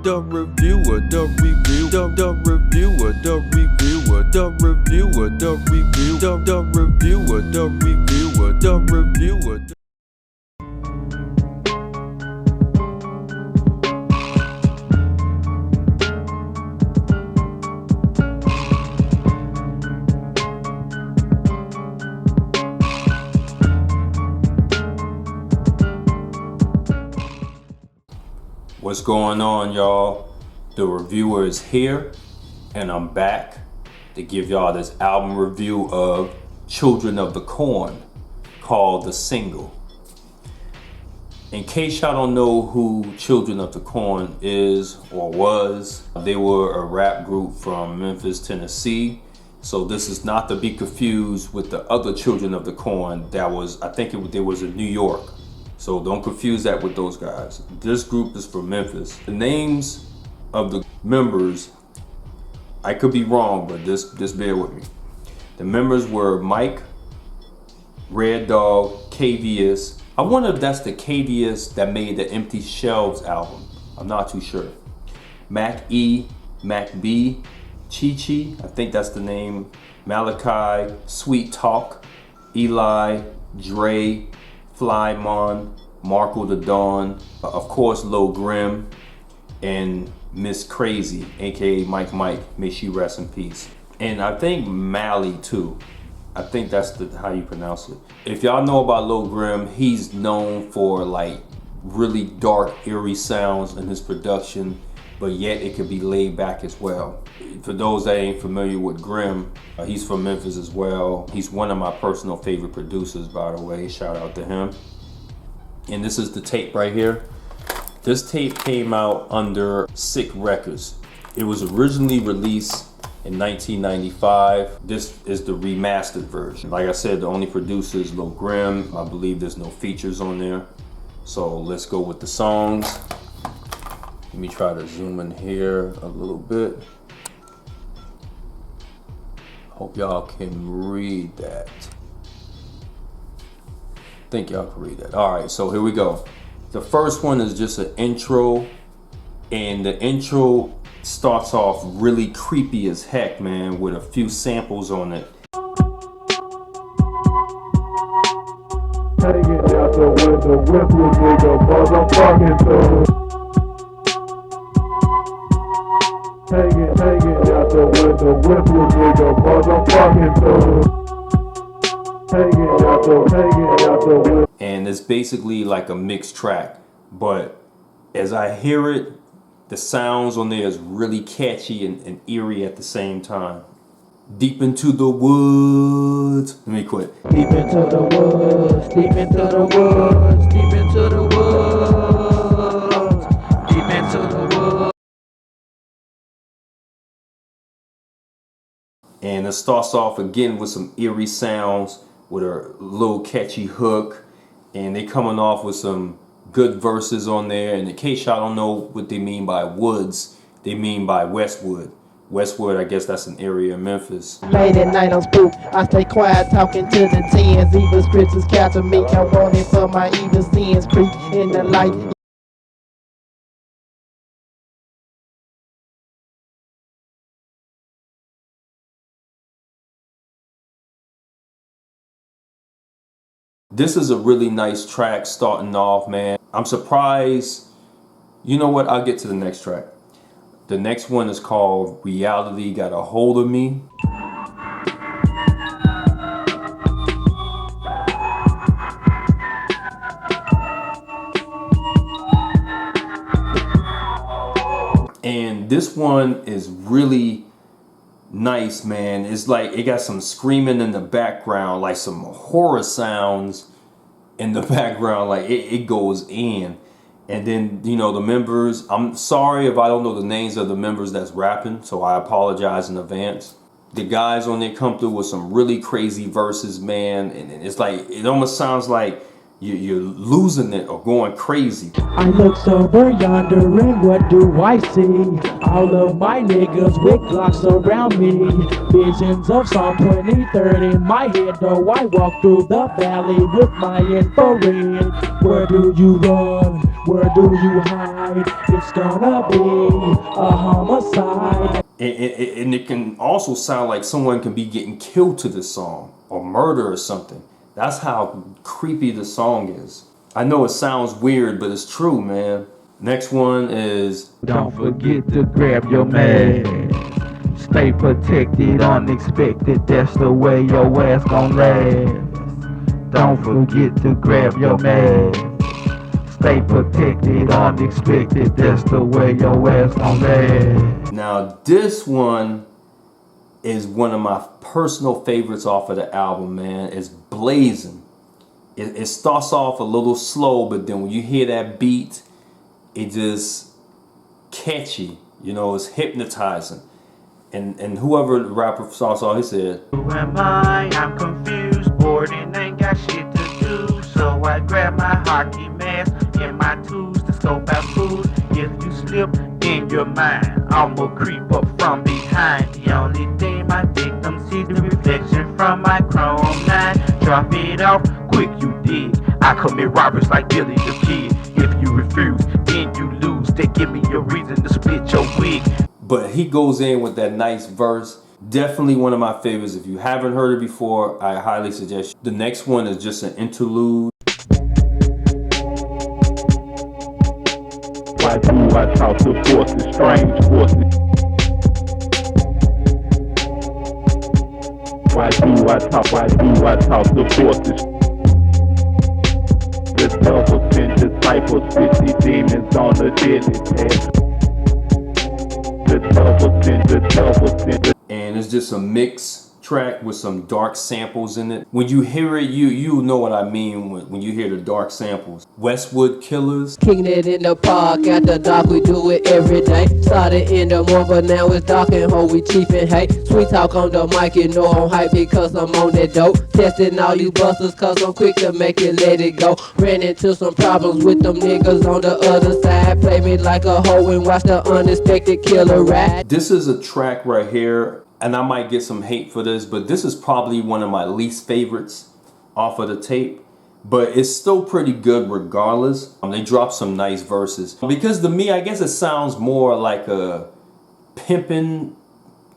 the reviewer, the review, the reviewer, the reviewer, the reviewer, the review, the reviewer, the reviewer, the reviewer. What's going on, y'all? The reviewer is here, and I'm back to give y'all this album review of Children of the Corn, called The Single. In case y'all don't know who Children of the Corn is or was, they were a rap group from Memphis, Tennessee. So this is not to be confused with the other Children of the Corn that was, I think there was in New York. So don't confuse that with those guys. This group is from Memphis. The names of the members, I could be wrong, but just bear with me. The members were Myk, Red Dog, Kavious. I wonder if that's the Kavious that made the Empty Shelves album. I'm not too sure. Mac E, Mac B, Chi Chi, I think that's the name. Malachi, Sweet Talk, Eli, Dre, Fly Mon, Marco the Dawn, of course Lil Grim, and Miss Krazy, a.k.a. Myk Myk, may she rest in peace. And I think Mally too. I think that's how you pronounce it. If y'all know about Lil Grim, he's known for like really dark, eerie sounds in his production, but yet it could be laid back as well. For those that ain't familiar with Grim, he's from Memphis as well. He's one of my personal favorite producers, by the way. Shout out to him. And this is the tape right here. This tape came out under SIC Records. It was originally released in 1995. This is the remastered version. Like I said, the only producer is Lil Grim. I believe there's no features on there. So let's go with the songs. Let me try to zoom in here a little bit. Hope y'all can read that. I think y'all can read that. All right, so here we go. The first one is just an intro, and the intro starts off really creepy as heck, man, with a few samples on it. Take it out the window, whip your nigga, motherfucking through. Take it out the window, whip your nigga, motherfucking through. Take it out the window. And it's basically like a mixed track, but as I hear it, the sounds on there is really catchy and eerie at the same time. Deep into the woods. Let me quit. Deep into the woods, deep into the woods, deep into the woods, deep into the woods. And it starts off again with some eerie sounds with a little catchy hook, and they coming off with some good verses on there. And in case y'all don't know what they mean by woods, they mean by Westwood. Westwood, I guess that's an area in Memphis. Late at night I'm spooked, I stay quiet talking to the tens. Evil spirits is capturing me, I want it for my evil sins. Creep in the light. This is a really nice track starting off, man. I'm surprised. You know what? I'll get to the next track. The next one is called Reality Got a Hold of Me. And this one is really nice, man. It's like it got some screaming in the background, like some horror sounds in the background, like it goes in. And then, you know, the members, I'm sorry if I don't know the names of the members that's rapping, so I apologize in advance. The guys on there come through with some really crazy verses, man, and it's like, it almost sounds like you're losing it or going crazy. I look sober yonder, and what do I see? All of my niggas with Glocks around me. Visions of Psalm 23 in my head, though I walk through the valley with my infrared. Where do you run? Where do you hide? It's gonna be a homicide. And it can also sound like someone can be getting killed to this song or murder or something. That's how creepy the song is. I know it sounds weird, but it's true, man. Next one is Don't forget to grab your mask. Stay protected, unexpected. That's the way your ass gon' last. Don't forget to grab your mask. Stay protected, unexpected. That's the way your ass gon' last. now this one is one of my personal favorites off of the album, man. It's Blazing. It starts off a little slow, but then when you hear that beat, it just catchy. You know, it's hypnotizing. And whoever the rapper starts off, he said, Who am I? I'm confused, bored and ain't got shit to do. So I grab my hockey mask and my tools to scope out food. If you slip in your mind, I'ma creep up from behind. The only thing my victim sees the reflection from my chrome 9. Drop it off quick, you dig. I commit robberies like Billy the Kid. If you refuse, then you lose. They give me a reason to split your wig. but he goes in with that nice verse. Definitely one of my favorites. If you haven't heard it before, I highly suggest you. The next one is just an interlude. Why do I talk to forces, strange forces? Why do I talk to forces? The devil sent disciples, 50 demons on the deadly test. The devil sent. And it's just a mix track with some dark samples in it. When you hear it, you know what I mean when you hear the dark samples. Westwood Killers. Kicking it in the park at the dock, we do it every day. Started in the morning, but now it's dark and ho, we cheap and hey. Sweet talk on the mic, you know I'm hype because I'm on that dope. Testing all you busters cause I'm quick to make it, let it go. Ran into some problems with them niggas on the other side. Play me like a hoe and watch the unexpected killer ride. This is a track right here, and I might get some hate for this, but this is probably one of my least favorites off of the tape. But it's still pretty good regardless. They drop some nice verses. Because to me, I guess it sounds more like a pimpin'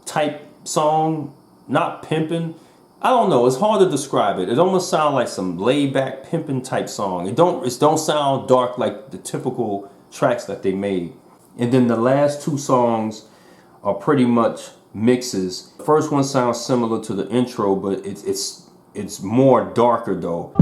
type song. Not pimpin'. I don't know. It's hard to describe it. It almost sounds like some laid-back pimpin' type song. It don't sound dark like the typical tracks that they made. And then the last two songs are pretty much mixes. The first one sounds similar to the intro, but it's more darker though.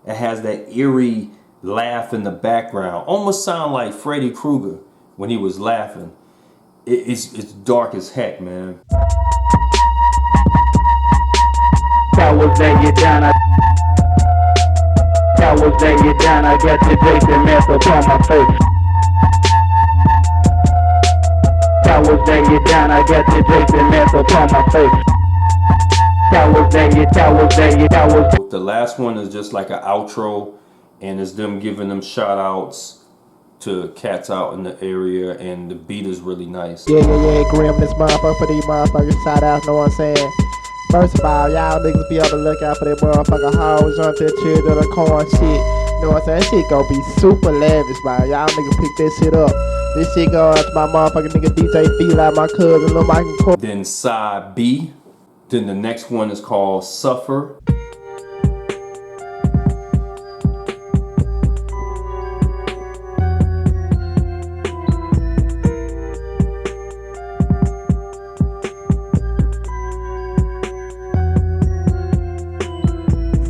It has that eerie laugh in the background. Almost sound like Freddy Krueger when he was laughing. It's dark as heck, man. Cowards lay you down, cowards lay you down, I got the Jason mask upon my face. Cowards lay you down, I got the Jason mask upon my face. Cowards lay you, cowards. The last one is just like an outro, and it's them giving them shout outs to cats out in the area, and the beat is really nice. Yeah, Grim, this motherfucker for these motherfuckers. Shout out, know what I'm saying? First of all, y'all niggas be on the lookout for that motherfucker hoes on the chill to the corn shit. Know what I'm saying? That shit gon' be super lavish, man. Y'all niggas pick this shit up. This shit go out to my motherfucking nigga DJ Feel like my cousin Lil Myk. Then side B. Then the next one is called Suffer.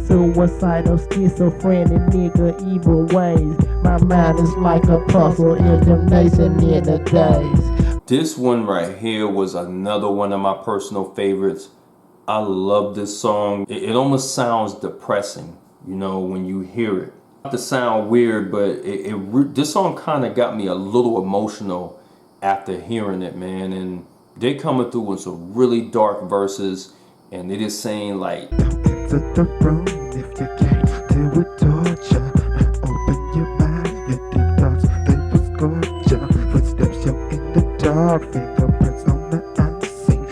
Suicidal, schizophrenic nigga, evil ways. My mind is like a puzzle in gymnasium in the days. This one right here was another one of my personal favorites. I love this song. It almost sounds depressing, you know, when you hear it. Not to sound weird, but this song kind of got me a little emotional after hearing it, man. And they coming through with some really dark verses, and they just saying like, To the room if you can't deal with torture. Open your mind, you dark, fingerprints on the unseen.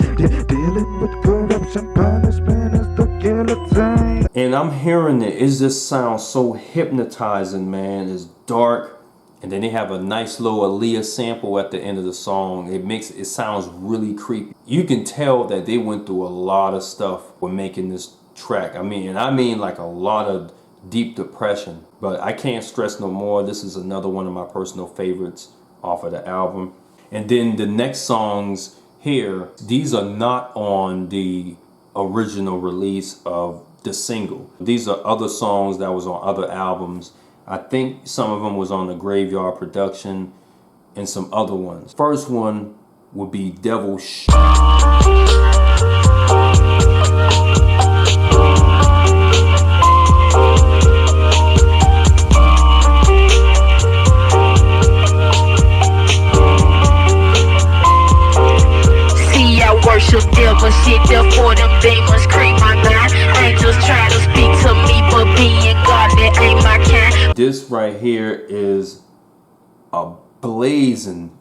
Dealing with corruption, punishment is the guillotine. And I'm hearing it just sounds so hypnotizing, man. It's dark, and then they have a nice little Aaliyah sample at the end of the song. It sounds really creepy. You can tell that they went through a lot of stuff when making this track. I mean like a lot of deep depression. But I can't stress no more. This is another one of my personal favorites off of the album. And then the next songs here, these are not on the original release of the single. These are other songs that was on other albums. I think some of them was on the Graveyard production and some other ones. First one would be Devil Shh. Worship devil shit, therefore them demons creep my mind. Angels try to speak to me, but being God, that ain't my kind. This right here is a blazing,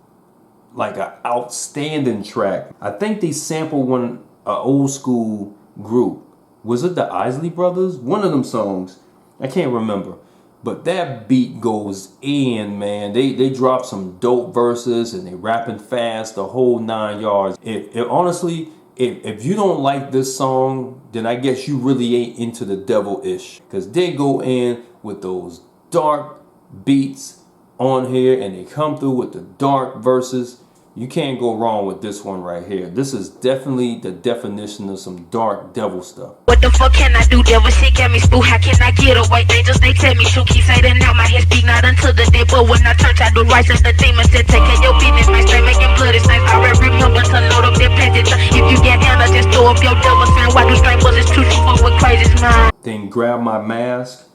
like an outstanding track. I think they sampled an old school group. Was it the Isley Brothers? One of them songs. I can't remember. But that beat goes in, man. They drop some dope verses and they rapping fast, the whole 9 yards. Honestly, if you don't like this song, then I guess you really ain't into the devil-ish. Because they go in with those dark beats on here and they come through with the dark verses. You can't go wrong with this one right here. This is definitely the definition of some dark devil stuff. What the fuck can I do? Devil shit got me spooked. How can I get away? Angels, they tell me shoot. Keep saying now my head speak not unto the dead. But when I church, I do right. Since the demons said take care your business, man. Straight making bloody saints. I remember to load up their passage. If you get down, just throw up your devil sign. Why do straight bullets true fuck with crazy mind? Then Grab My Mask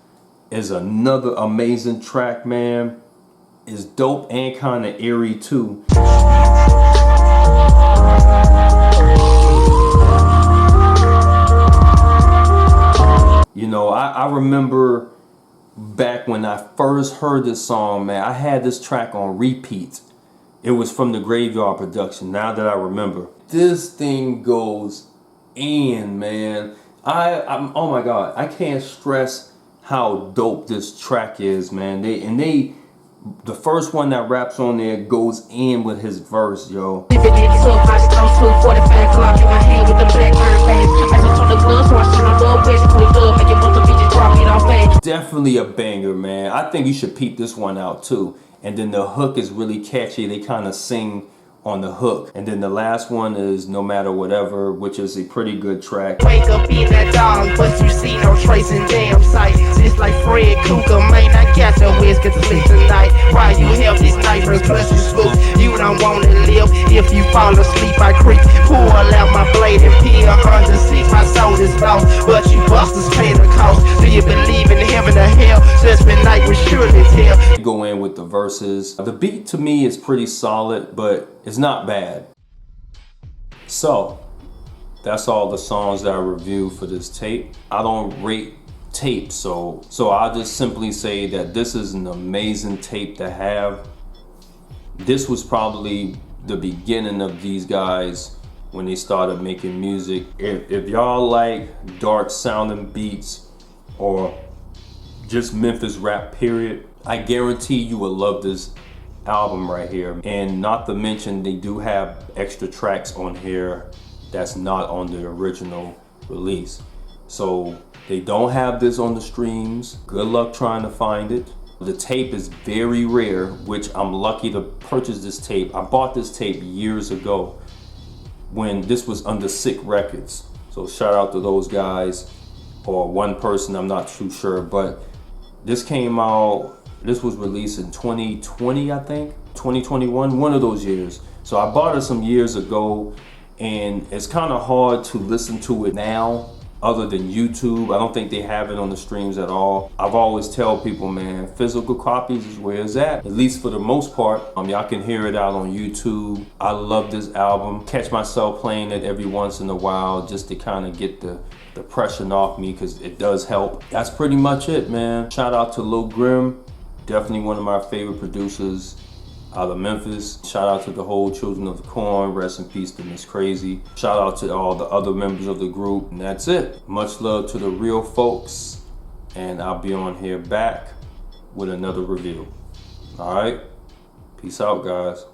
is another amazing track, man. It's dope and kind of eerie too. You know, I remember back when I first heard this song, man, I had this track on repeat. It was from the Graveyard production, now that I remember. This thing goes in, man. I'm oh my God, I can't stress how dope this track is, man. The first one that raps on there goes in with his verse, yo. Definitely a banger, man. I think you should peep this one out too. And then the hook is really catchy. They kind of sing on the hook. And then the last one is No Matter Whatever, which is a pretty good track. Wake up in that dog, but you see no trace in damn sight. Just like Fred Cougar, man, I got your whisk to sleep tonight. Why you help these neighbors plus you spook? You don't want to live. If you fall asleep, I creep. Pull out my blade and peel under seat. My soul is lost, but you busters pay the cost. Do you believe in heaven or hell? Judgment night will surely tell. Go in with the verses. The beat to me is pretty solid, but it's not bad. So that's all the songs that I reviewed for this tape. I don't rate tapes, so I'll just simply say that this is an amazing tape to have. This was probably the beginning of these guys when they started making music. If y'all like dark sounding beats or just Memphis rap period, I guarantee you will love this album right here. And not to mention, they do have extra tracks on here that's not on the original release. So they don't have this on the streams. Good luck trying to find it. The tape is very rare, which I'm lucky to purchase this tape. I bought this tape years ago when this was under SIC Records. So shout out to those guys, or one person, I'm not too sure, but this came out, this was released in 2020, I think, 2021, one of those years. So I bought it some years ago, and it's kind of hard to listen to it now other than YouTube. I don't think they have it on the streams at all. I've always tell people, man, physical copies is where it's at least for the most part. Y'all can hear it out on YouTube. I love this album. Catch myself playing it every once in a while just to kind of get the depression off me, because it does help. That's pretty much it, man. Shout out to Lil Grim. Definitely one of my favorite producers out of Memphis. Shout out to the whole Children of the Corn. Rest in peace to Miss Krazy. Shout out to all the other members of the group. And that's it. Much love to the real folks. And I'll be on here back with another review. All right? Peace out, guys.